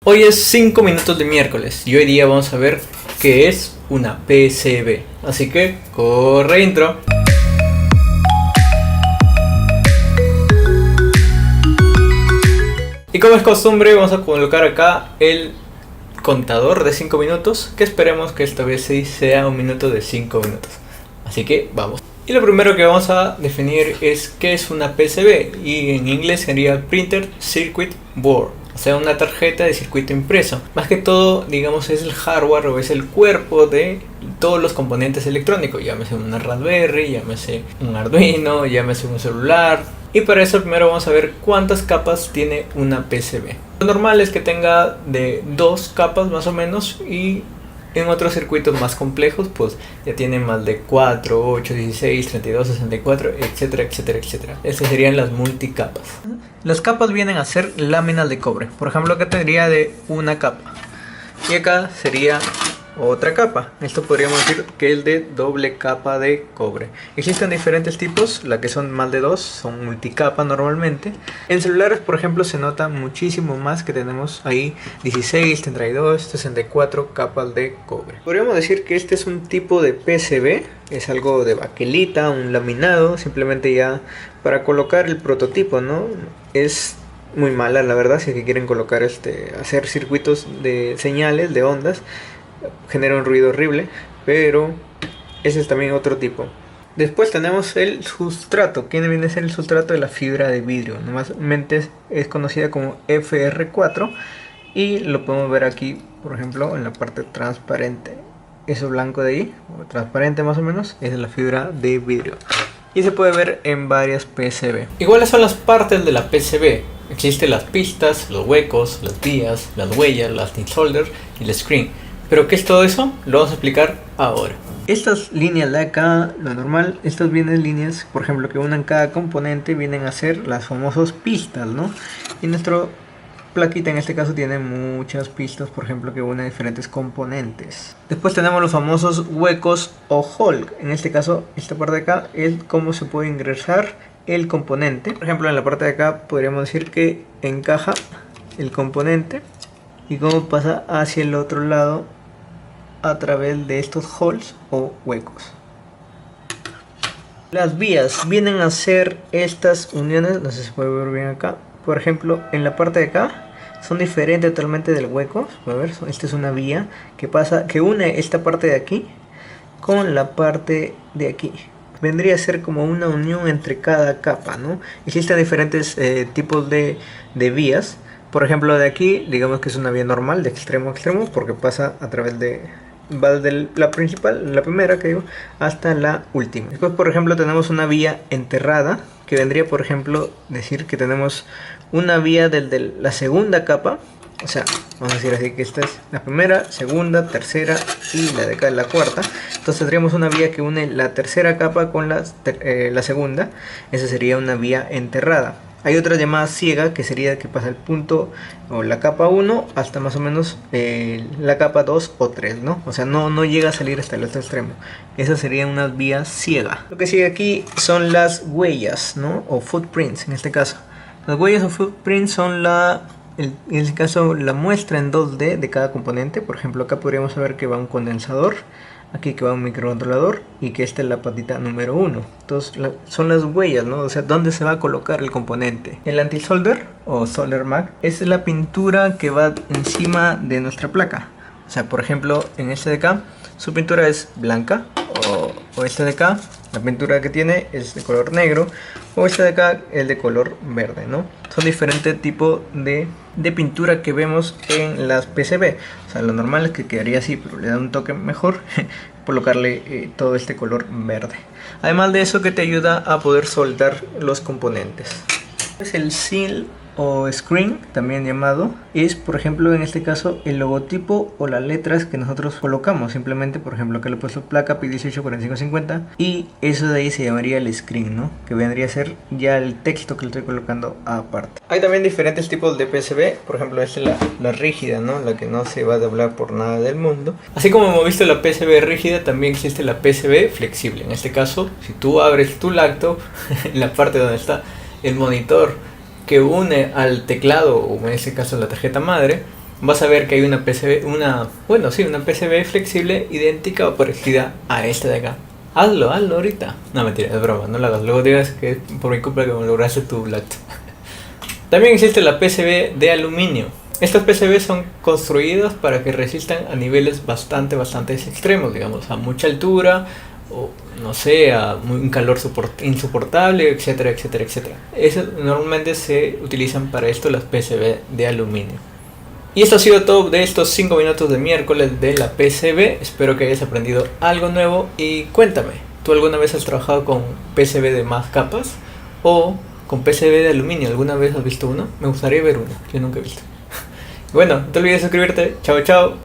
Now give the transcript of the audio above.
Hoy es 5 minutos de miércoles y hoy día vamos a ver qué es una PCB. Así que corre intro. Y como es costumbre vamos a colocar acá el contador de 5 minutos, que esperemos que esta vez sí sea un minuto de 5 minutos. Así que vamos. Y lo primero que vamos a definir es qué es una PCB, y en inglés sería Printed Circuit Board, o sea, una tarjeta de circuito impreso. Más que todo, digamos, es el hardware o es el cuerpo de todos los componentes electrónicos, llámese una Raspberry, llámese un Arduino, llámese un celular. Y para eso primero vamos a ver cuántas capas tiene una PCB. Lo normal es que tenga de 2 capas más o menos, y en otros circuitos más complejos pues ya tienen más de 4, 8, 16, 32, 64, etcétera, etcétera, etcétera. Estas serían las multicapas. Las capas vienen a ser láminas de cobre. Por ejemplo, acá tendría de una capa y acá sería otra capa. Esto podríamos decir que es de doble capa de cobre. Existen diferentes tipos, las que son más de 2 son multicapa normalmente. En celulares, por ejemplo, se nota muchísimo más que tenemos ahí 16, 32, 64 capas de cobre. Podríamos decir que este es un tipo de PCB, es algo de baquelita, un laminado, simplemente ya para colocar el prototipo, ¿no? Es muy mala, la verdad, si es que quieren colocar hacer circuitos de señales, de ondas. Genera un ruido horrible, pero ese es también otro tipo. Después tenemos el sustrato, que viene a ser el sustrato de la fibra de vidrio. Normalmente es conocida como FR4 y lo podemos ver aquí, por ejemplo, en la parte transparente. Eso blanco de ahí, o transparente más o menos, es la fibra de vidrio. Y se puede ver en varias PCB. ¿Y cuáles son las partes de la PCB? Existen las pistas, los huecos, las vías, las huellas, las thin solder y el screen. ¿Pero qué es todo eso? Lo vamos a explicar ahora. Estas líneas de acá, lo normal, estas vienen líneas, por ejemplo, que unan cada componente, vienen a ser las famosas pistas, ¿no? Y nuestro plaquita en este caso tiene muchas pistas, por ejemplo, que unen diferentes componentes. Después tenemos los famosos huecos o hole. En este caso, esta parte de acá es cómo se puede ingresar el componente. Por ejemplo, en la parte de acá podríamos decir que encaja el componente y cómo pasa hacia el otro lado a través de estos holes o huecos. Las vías vienen a ser estas uniones, no sé si se puede ver bien acá. Por ejemplo, en la parte de acá son diferentes totalmente del hueco. A ver, esta es una vía que une esta parte de aquí con la parte de aquí. Vendría a ser como una unión entre cada capa, ¿no? Existen diferentes tipos de vías. Por ejemplo, de aquí, digamos que es una vía normal de extremo a extremo, porque pasa a través va de la principal, la primera que digo, hasta la última. Después, por ejemplo, tenemos una vía enterrada, que vendría, por ejemplo, decir que tenemos una vía desde la segunda capa. O sea, vamos a decir así que esta es la primera, segunda, tercera y la de acá es la cuarta. Entonces tendríamos una vía que une la tercera capa con la segunda. Esa sería una vía enterrada. Hay otra llamada ciega, que sería que pasa el punto o la capa 1 hasta más o menos la capa 2 o 3, ¿no? O sea, no llega a salir hasta el otro extremo. Esa sería una vía ciega. Lo que sigue aquí son las huellas, ¿no? O footprints en este caso. Las huellas o footprints son en este caso la muestra en 2D de cada componente. Por ejemplo, acá podríamos saber que va un condensador, aquí que va un microcontrolador y que esta es la patita número 1. Entonces son las huellas, ¿no? O sea, dónde se va a colocar el componente. El anti-solder o solder matte es la pintura que va encima de nuestra placa. O sea, por ejemplo, en este de acá su pintura es blanca, o este de acá la pintura que tiene es de color negro, o este de acá es de color verde, ¿no? Son diferentes tipos de pintura que vemos en las PCB. O sea, lo normal es que quedaría así, pero le da un toque mejor colocarle todo este color verde. Además de eso, que te ayuda a poder soldar los componentes. Es el seal o screen, también llamado, es, por ejemplo, en este caso el logotipo o las letras que nosotros colocamos. Simplemente, por ejemplo, acá le he puesto placa P184550 y eso de ahí se llamaría el screen, ¿no? Que vendría a ser ya el texto que le estoy colocando aparte. Hay también diferentes tipos de PCB. Por ejemplo, esta es la rígida, ¿no? La que no se va a doblar por nada del mundo. Así como hemos visto la PCB rígida, también existe la PCB flexible. En este caso, si tú abres tu laptop, en la parte donde está el monitor que une al teclado, o en este caso la tarjeta madre, vas a ver que hay una PCB, una PCB flexible idéntica o parecida a esta de acá. Hazlo ahorita. No, mentira, es broma, no lo hagas. Luego digas que es por mi culpa que me lograste tu lacto. También existe la PCB de aluminio. Estas PCB son construidas para que resistan a niveles bastante extremos, digamos, a mucha altura, o no sé, a un calor insoportable, etcétera. Eso normalmente se utilizan para esto las PCB de aluminio. Y esto ha sido todo de estos 5 minutos de miércoles de la PCB. Espero que hayas aprendido algo nuevo y cuéntame, ¿tú alguna vez has trabajado con PCB de más capas o con PCB de aluminio? ¿Alguna vez has visto uno? Me gustaría ver uno, yo nunca he visto. Bueno, no te olvides de suscribirte. Chao.